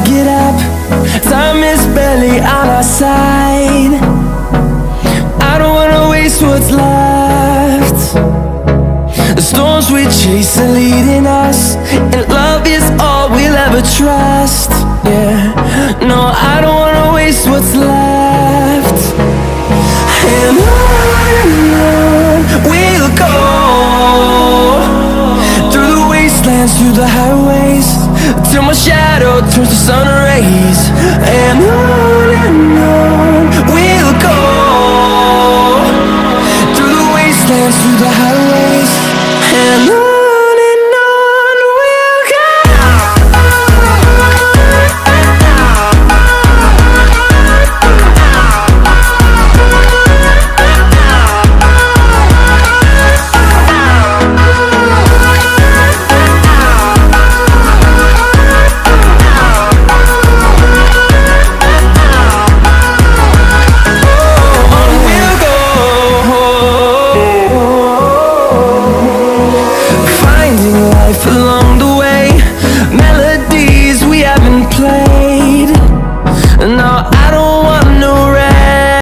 get up, time is barely on our side. I don't wanna waste what's left. The storms we chase are leading us, and love is all we'll ever trust. Yeah, no, I don't